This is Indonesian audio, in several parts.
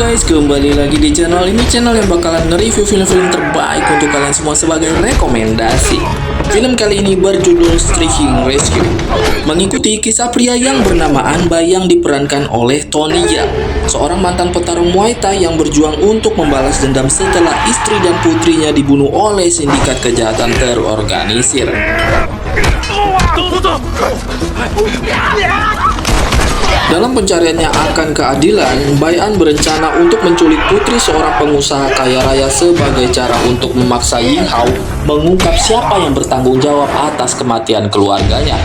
guys, kembali lagi di channel ini, channel yang bakalan nge-review film-film terbaik untuk kalian semua sebagai rekomendasi. Film kali ini berjudul Striking Rescue, mengikuti kisah pria yang bernama Anbai yang diperankan oleh Tony Yang, seorang mantan petarung Muay Thai yang berjuang untuk membalas dendam setelah istri dan putrinya dibunuh oleh sindikat kejahatan terorganisir. Dalam pencariannya akan keadilan, Bai An berencana untuk menculik putri seorang pengusaha kaya raya sebagai cara untuk memaksa Ying Hao mengungkap siapa yang bertanggung jawab atas kematian keluarganya.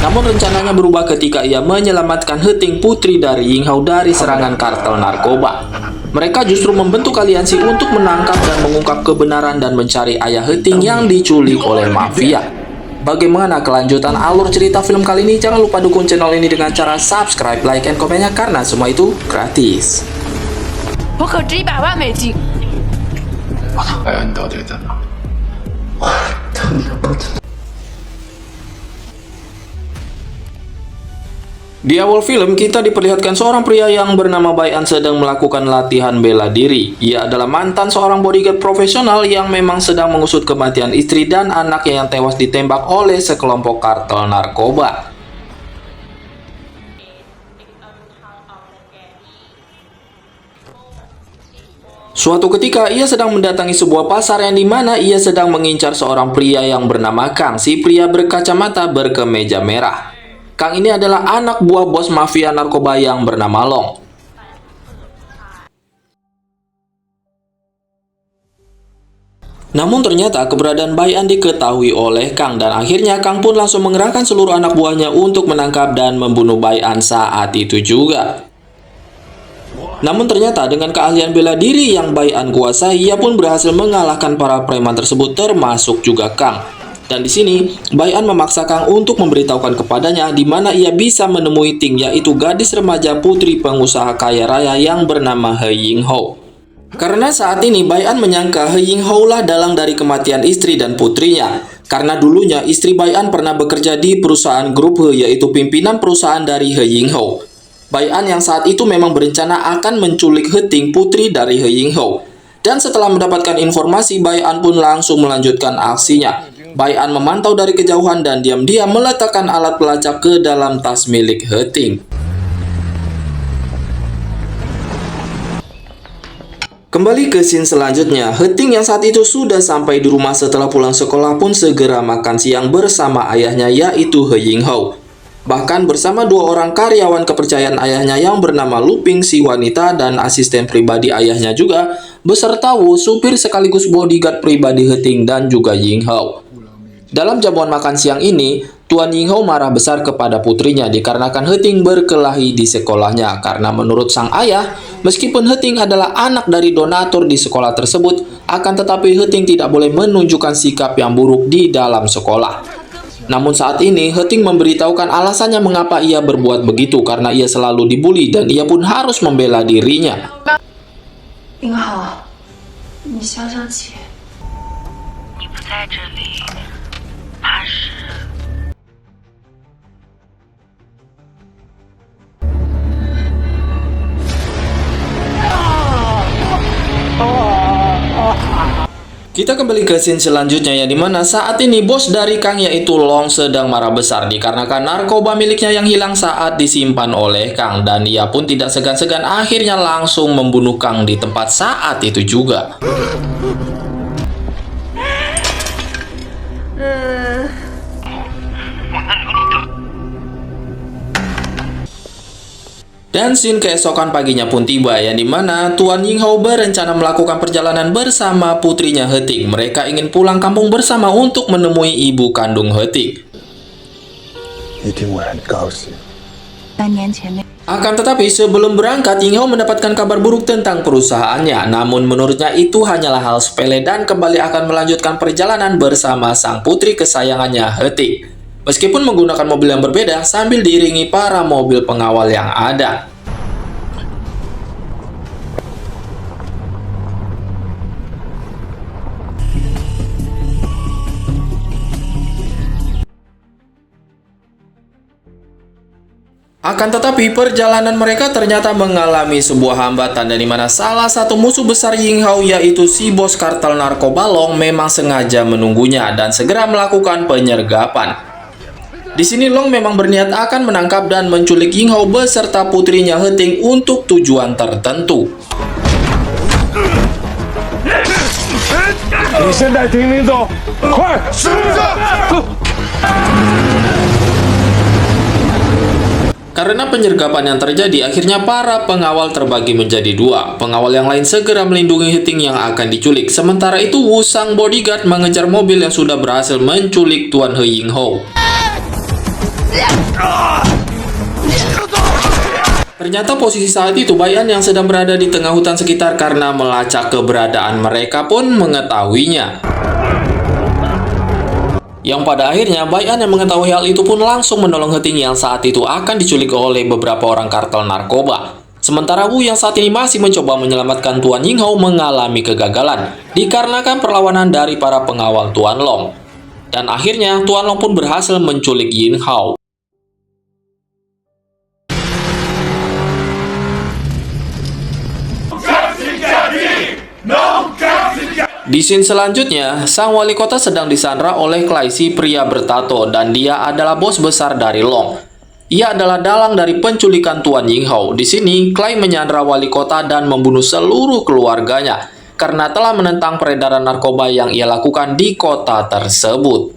Namun rencananya berubah ketika ia menyelamatkan He Ting, putri dari Ying Hao, dari serangan kartel narkoba. Mereka justru membentuk aliansi untuk menangkap dan mengungkap kebenaran dan mencari ayah He Ting yang diculik oleh mafia. Bagaimana kelanjutan alur cerita film kali ini? Jangan lupa dukung channel ini dengan cara subscribe, like, and komennya karena semua itu gratis. 我可值100万美金。白安，你到底在哪？我等你不知道。 Di awal film, kita diperlihatkan seorang pria yang bernama Bai An sedang melakukan latihan bela diri. Ia adalah mantan seorang bodyguard profesional yang memang sedang mengusut kematian istri dan anaknya yang tewas ditembak oleh sekelompok kartel narkoba. Suatu ketika, ia sedang mendatangi sebuah pasar yang dimana ia sedang mengincar seorang pria yang bernama Kang, si pria berkacamata berkemeja merah. Kang ini adalah anak buah bos mafia narkoba yang bernama Long. Namun ternyata keberadaan Bai An diketahui oleh Kang dan akhirnya Kang pun langsung mengerahkan seluruh anak buahnya untuk menangkap dan membunuh Bai An saat itu juga. Namun ternyata dengan keahlian bela diri yang Bai An kuasai, ia pun berhasil mengalahkan para preman tersebut termasuk juga Kang. Dan di sini, Bai An memaksa Kang untuk memberitahukan kepadanya di mana ia bisa menemui Ting, yaitu gadis remaja putri pengusaha kaya raya yang bernama He Ying Hao. Karena saat ini Bai An menyangka He Ying Hao lah dalang dari kematian istri dan putrinya. Karena dulunya istri Bai An pernah bekerja di perusahaan grup He, yaitu pimpinan perusahaan dari He Ying Hao. Bai An yang saat itu memang berencana akan menculik He Ting, putri dari He Ying Hao. Dan setelah mendapatkan informasi, Bai An pun langsung melanjutkan aksinya. Bai An memantau dari kejauhan dan diam-diam meletakkan alat pelacak ke dalam tas milik He Ting. Kembali ke scene selanjutnya, He Ting yang saat itu sudah sampai di rumah setelah pulang sekolah pun segera makan siang bersama ayahnya, yaitu He Ying Hao. Bahkan bersama dua orang karyawan kepercayaan ayahnya yang bernama Lu Ping, si wanita, dan asisten pribadi ayahnya juga, beserta Wu, supir sekaligus bodyguard pribadi He Ting dan juga Ying Hao. Dalam jamuan makan siang ini, Tuan Ying Hao marah besar kepada putrinya dikarenakan He Ting berkelahi di sekolahnya. Karena menurut sang ayah, meskipun He Ting adalah anak dari donatur di sekolah tersebut, akan tetapi He Ting tidak boleh menunjukkan sikap yang buruk di dalam sekolah. Namun saat ini, He Ting memberitahukan alasannya mengapa ia berbuat begitu, karena ia selalu dibully dan ia pun harus membela dirinya. 您好，你消消气。你不在这里，怕是…… Kita kembali ke scene selanjutnya yang dimana saat ini bos dari Kang yaitu Long sedang marah besar dikarenakan narkoba miliknya yang hilang saat disimpan oleh Kang. Dan ia pun tidak segan-segan akhirnya langsung membunuh Kang di tempat saat itu juga. Dan scene keesokan paginya pun tiba yang dimana Tuan Ying Hao berencana melakukan perjalanan bersama putrinya He Ting. Mereka ingin pulang kampung bersama untuk menemui ibu kandung He Ting. Akan tetapi sebelum berangkat, Ying Hao mendapatkan kabar buruk tentang perusahaannya. Namun menurutnya itu hanyalah hal sepele dan kembali akan melanjutkan perjalanan bersama sang putri kesayangannya He Ting. Meskipun menggunakan mobil yang berbeda sambil diiringi para mobil pengawal yang ada. Akan tetapi perjalanan mereka ternyata mengalami sebuah hambatan, dan di mana salah satu musuh besar Ying Hao yaitu si bos kartel narkoba Long memang sengaja menunggunya dan segera melakukan penyergapan. Di sini Long memang berniat akan menangkap dan menculik Ying Hao beserta putrinya He Ting untuk tujuan tertentu. 你现在听命走，快！是。 Karena penyergapan yang terjadi, akhirnya para pengawal terbagi menjadi dua. Pengawal yang lain segera melindungi He Ting yang akan diculik. Sementara itu, Wu sang bodyguard mengejar mobil yang sudah berhasil menculik Tuan He Ying Hao. Ternyata posisi saat itu Bai An yang sedang berada di tengah hutan sekitar karena melacak keberadaan mereka pun mengetahuinya. Yang pada akhirnya Bai An yang mengetahui hal itu pun langsung menolong He Ting yang saat itu akan diculik oleh beberapa orang kartel narkoba. Sementara Wu yang saat ini masih mencoba menyelamatkan Tuan Ying Hao mengalami kegagalan dikarenakan perlawanan dari para pengawal Tuan Long. Dan akhirnya Tuan Long pun berhasil menculik Ying Hao. Di scene selanjutnya, sang wali kota sedang disandra oleh Clay, si pria bertato, dan dia adalah bos besar dari Long. Ia adalah dalang dari penculikan Tuan Ying Hao. Di sini, Clay menyandra wali kota dan membunuh seluruh keluarganya karena telah menentang peredaran narkoba yang ia lakukan di kota tersebut.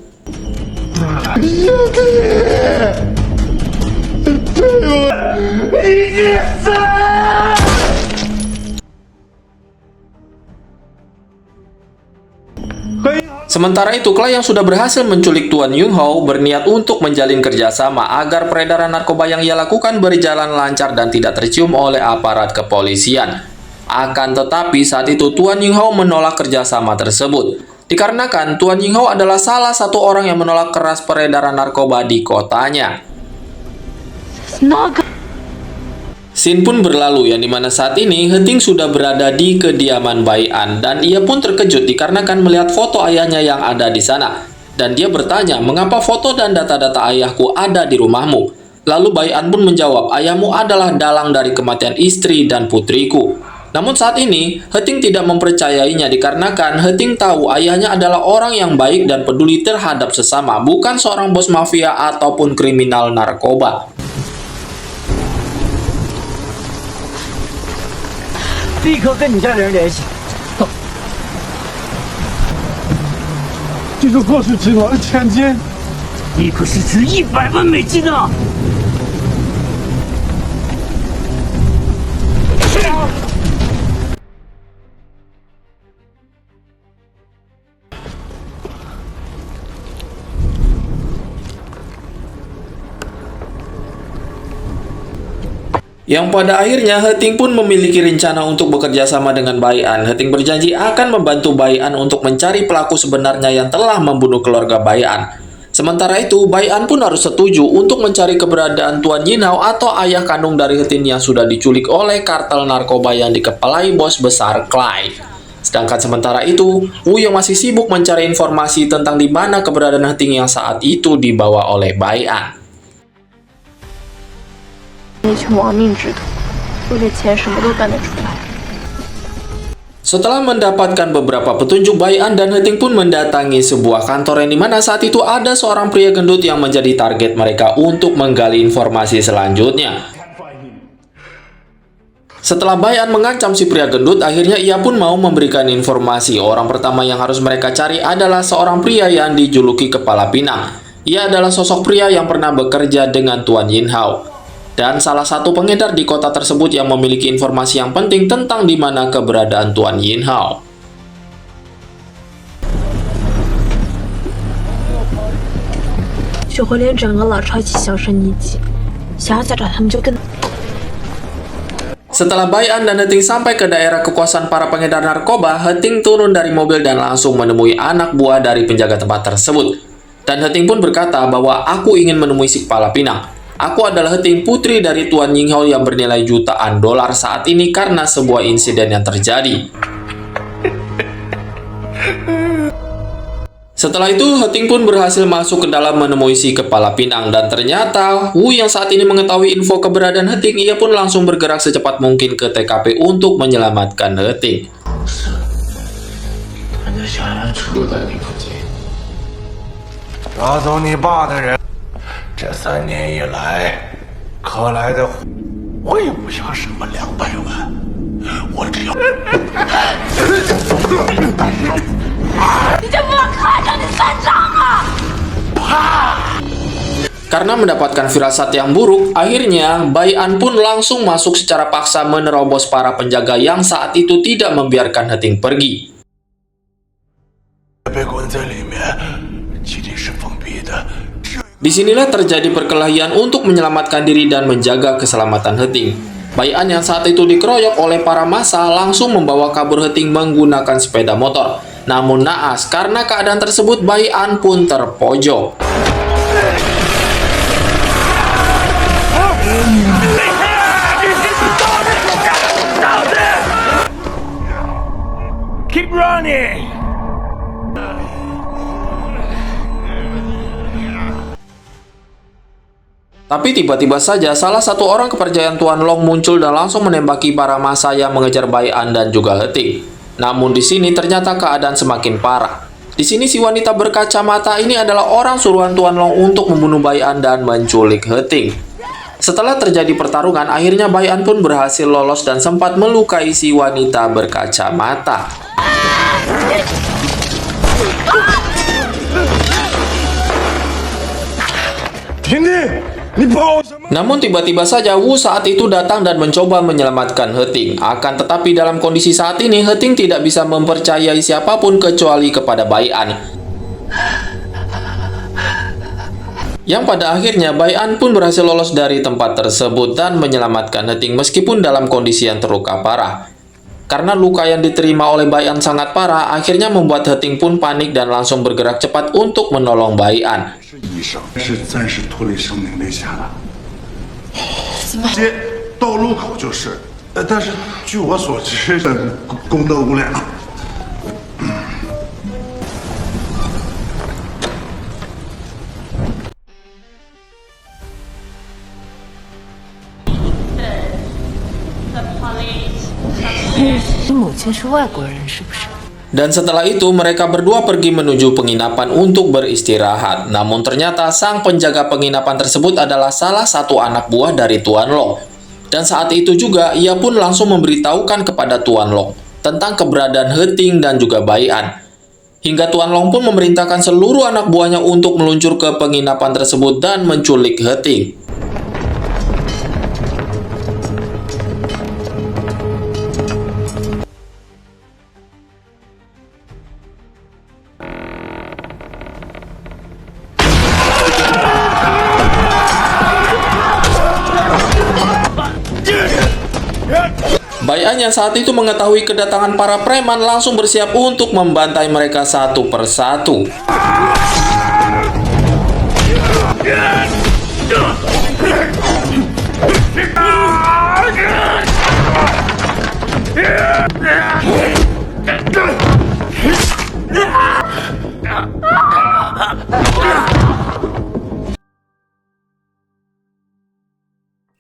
Sementara itu, Clay yang sudah berhasil menculik Tuan Ying Hao berniat untuk menjalin kerjasama agar peredaran narkoba yang ia lakukan berjalan lancar dan tidak tercium oleh aparat kepolisian. Akan tetapi saat itu Tuan Ying Hao menolak kerjasama tersebut, dikarenakan Tuan Ying Hao adalah salah satu orang yang menolak keras peredaran narkoba di kotanya. Scene pun berlalu yang dimana saat ini He Ting sudah berada di kediaman Bai An dan ia pun terkejut dikarenakan melihat foto ayahnya yang ada di sana. Dan dia bertanya, mengapa foto dan data-data ayahku ada di rumahmu? Lalu Bai An pun menjawab, ayahmu adalah dalang dari kematian istri dan putriku. Namun saat ini He Ting tidak mempercayainya dikarenakan He Ting tahu ayahnya adalah orang yang baik dan peduli terhadap sesama, bukan seorang bos mafia ataupun kriminal narkoba. 立刻跟你家人联系。走。这个霍氏集团的千金，你可是值100万美金呢！ Yang pada akhirnya He Ting pun memiliki rencana untuk bekerja sama dengan Bai An. He Ting berjanji akan membantu Bai An untuk mencari pelaku sebenarnya yang telah membunuh keluarga Bai An. Sementara itu, Bai An pun harus setuju untuk mencari keberadaan Tuan Ying Hao atau ayah kandung dari He Ting yang sudah diculik oleh kartel narkoba yang dikepalai bos besar Clay. Sedangkan sementara itu, Wu yang masih sibuk mencari informasi tentang di mana keberadaan He Ting yang saat itu dibawa oleh Bai An. 那群亡命之徒，为了钱什么都干得出来。 Setelah mendapatkan beberapa petunjuk, Bai An dan He Ting pun mendatangi sebuah kantor yang dimana saat itu ada seorang pria gendut yang menjadi target mereka untuk menggali informasi selanjutnya. Setelah Bai An mengancam si pria gendut, akhirnya ia pun mau memberikan informasi. Orang pertama yang harus mereka cari adalah seorang pria yang dijuluki Kepala Pinang. Ia adalah sosok pria yang pernah bekerja dengan Tuan Ying Hao dan salah satu pengedar di kota tersebut yang memiliki informasi yang penting tentang di mana keberadaan Tuan Ying Hao. Setelah Bai An dan He Ting sampai ke daerah kekuasaan para pengedar narkoba, He Ting turun dari mobil dan langsung menemui anak buah dari penjaga tempat tersebut. Dan He Ting pun berkata bahwa aku ingin menemui si Kepala Pinang. Aku adalah He Ting, putri dari Tuan Ying Hao yang bernilai jutaan dolar saat ini karena sebuah insiden yang terjadi. Setelah itu, Heting pun berhasil masuk ke dalam menemui si kepala pinang, dan ternyata Wu yang saat ini mengetahui info keberadaan Heting, ia pun langsung bergerak secepat mungkin ke TKP untuk menyelamatkan Heting. 人家小杨住在你附近，抓走你爸的人，这3年以来，可来的，我也不想什么200万，我只要。 Karena mendapatkan firasat yang buruk, akhirnya Bai An pun langsung masuk secara paksa menerobos para penjaga yang saat itu tidak membiarkan Heting pergi. 被关在里面，基地是封闭的。 Disinilah terjadi perkelahian untuk menyelamatkan diri dan menjaga keselamatan Heting. Bai An yang saat itu dikeroyok oleh para massa langsung membawa kabur Heting menggunakan sepeda motor. Namun naas, karena keadaan tersebut Bai An pun terpojok. Keep running. Tapi tiba-tiba saja salah satu orang kepercayaan Tuan Long muncul dan langsung menembaki para massa yang mengejar Bai An dan juga Heting. Namun di sini ternyata keadaan semakin parah. Di sini si wanita berkacamata ini adalah orang suruhan Tuan Long untuk membunuh Bai An dan menculik Heting. Setelah terjadi pertarungan, akhirnya Bai An pun berhasil lolos dan sempat melukai si wanita berkacamata. Namun tiba-tiba saja Wu saat itu datang dan mencoba menyelamatkan Heting. Akan tetapi dalam kondisi saat ini Heting tidak bisa mempercayai siapapun kecuali kepada Bai An. Yang pada akhirnya Bai An pun berhasil lolos dari tempat tersebut dan menyelamatkan Heting meskipun dalam kondisi yang terluka parah. Karena luka yang diterima oleh Bai An sangat parah, akhirnya membuat Heting pun panik dan langsung bergerak cepat untuk menolong Bai An. 医生是暂时脱离生命危险了，接到路口就是，但是据我所知，功德无量。你母亲是外国人是不是？ Dan setelah itu mereka berdua pergi menuju penginapan untuk beristirahat. Namun ternyata sang penjaga penginapan tersebut adalah salah satu anak buah dari Tuan Long. Dan saat itu juga ia pun langsung memberitahukan kepada Tuan Long tentang keberadaan Heting dan juga Bai An. Hingga Tuan Long pun memerintahkan seluruh anak buahnya untuk meluncur ke penginapan tersebut dan menculik Heting. Bai An yang saat itu mengetahui kedatangan para preman langsung bersiap untuk membantai mereka satu persatu.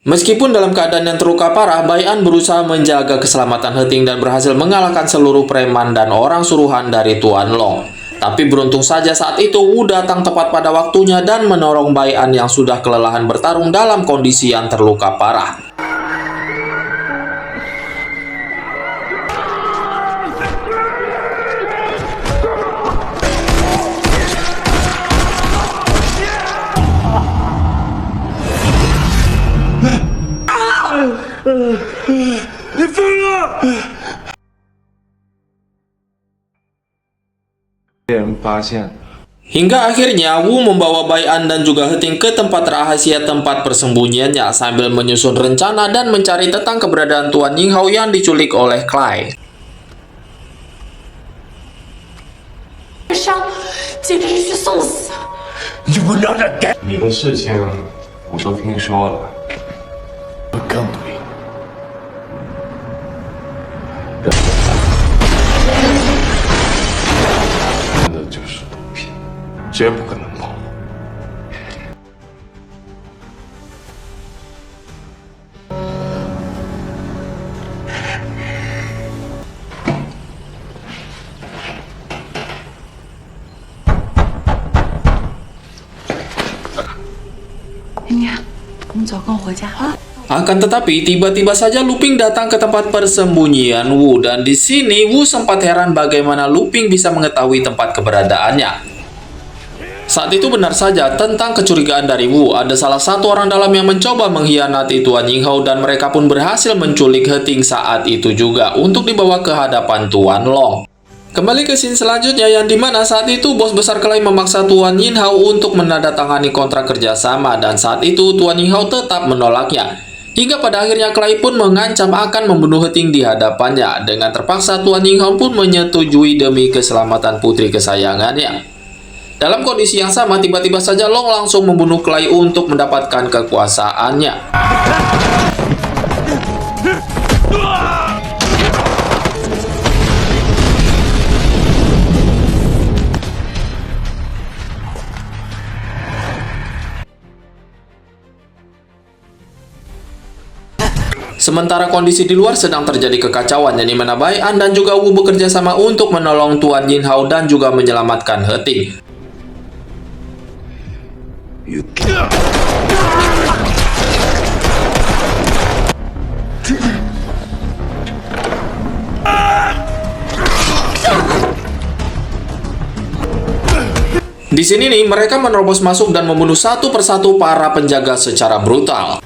Meskipun dalam keadaan yang terluka parah, Bai An berusaha menjaga keselamatan Heting dan berhasil mengalahkan seluruh preman dan orang suruhan dari Tuan Long. Tapi beruntung saja saat itu Wu datang tepat pada waktunya dan menolong Bai An yang sudah kelelahan bertarung dalam kondisi yang terluka parah. Hingga akhirnya Wu membawa Bai An dan juga Heting ke tempat rahasia tempat persembunyiannya sambil menyusun rencana dan mencari tentang keberadaan Tuan Yinghao yang diculik oleh Clay. 伤简直是去送死！你不让他改，你的事情我都听说了。更对。真的就是毒品。绝不可能跑。 明天我们走，跟我回家啊。 Akan tetapi, tiba-tiba saja Luping datang ke tempat persembunyian Wu, dan di sini Wu sempat heran bagaimana Luping bisa mengetahui tempat keberadaannya. Saat itu benar saja tentang kecurigaan dari Wu, ada salah satu orang dalam yang mencoba mengkhianati Tuan Yinghao dan mereka pun berhasil menculik He Ting saat itu juga untuk dibawa ke hadapan Tuan Long. Kembali ke scene selanjutnya yang dimana saat itu bos besar Klai memaksa Tuan Yinghao untuk menandatangani kontrak kerjasama dan saat itu Tuan Yinghao tetap menolaknya. Hingga pada akhirnya Klai pun mengancam akan membunuh He Ting di hadapannya. Dengan terpaksa Tuan Yinghao pun menyetujui demi keselamatan putri kesayangannya. Dalam kondisi yang sama tiba-tiba saja Long langsung membunuh Klai untuk mendapatkan kekuasaannya. Sementara kondisi di luar sedang terjadi kekacauan, yang dimana Bai An dan juga Wu bekerja sama untuk menolong Tuan Yinghao dan juga menyelamatkan He Ting. Di sini nih mereka menerobos masuk dan membunuh satu persatu para penjaga secara brutal.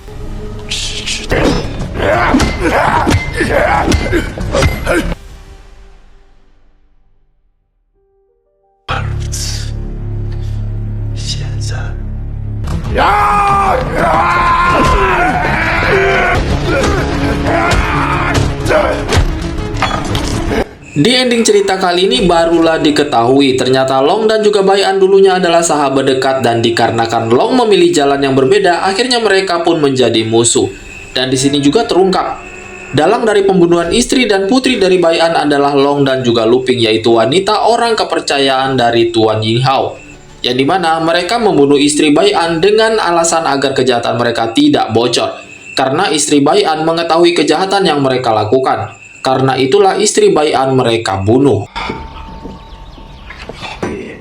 Di ending cerita kali ini barulah diketahui ternyata Long dan juga Bai An dulunya adalah sahabat dekat dan dikarenakan Long memilih jalan yang berbeda akhirnya mereka pun menjadi musuh. Dan di sini juga terungkap dalang dari pembunuhan istri dan putri dari Bai An adalah Long dan juga Luping, yaitu wanita orang kepercayaan dari Tuan Yinghao. Yang dimana mereka membunuh istri Bai An dengan alasan agar kejahatan mereka tidak bocor. Karena istri Bai An mengetahui kejahatan yang mereka lakukan. Karena itulah istri Bai An mereka bunuh.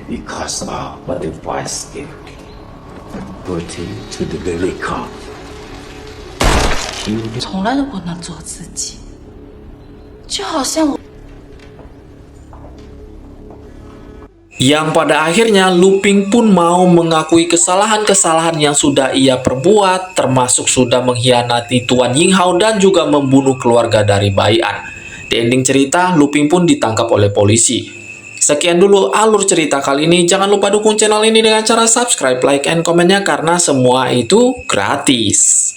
Because of what the voice gave me, put it to the very core. 从来都不能做自己，就好像我。 Yang pada akhirnya Luping pun mau mengakui kesalahan-kesalahan yang sudah ia perbuat, termasuk sudah mengkhianati Tuan Yinghao dan juga membunuh keluarga dari Bai An. Di ending cerita, Luping pun ditangkap oleh polisi. Sekian dulu alur cerita kali ini. Jangan lupa dukung channel ini dengan cara subscribe, like, and komennya karena semua itu gratis.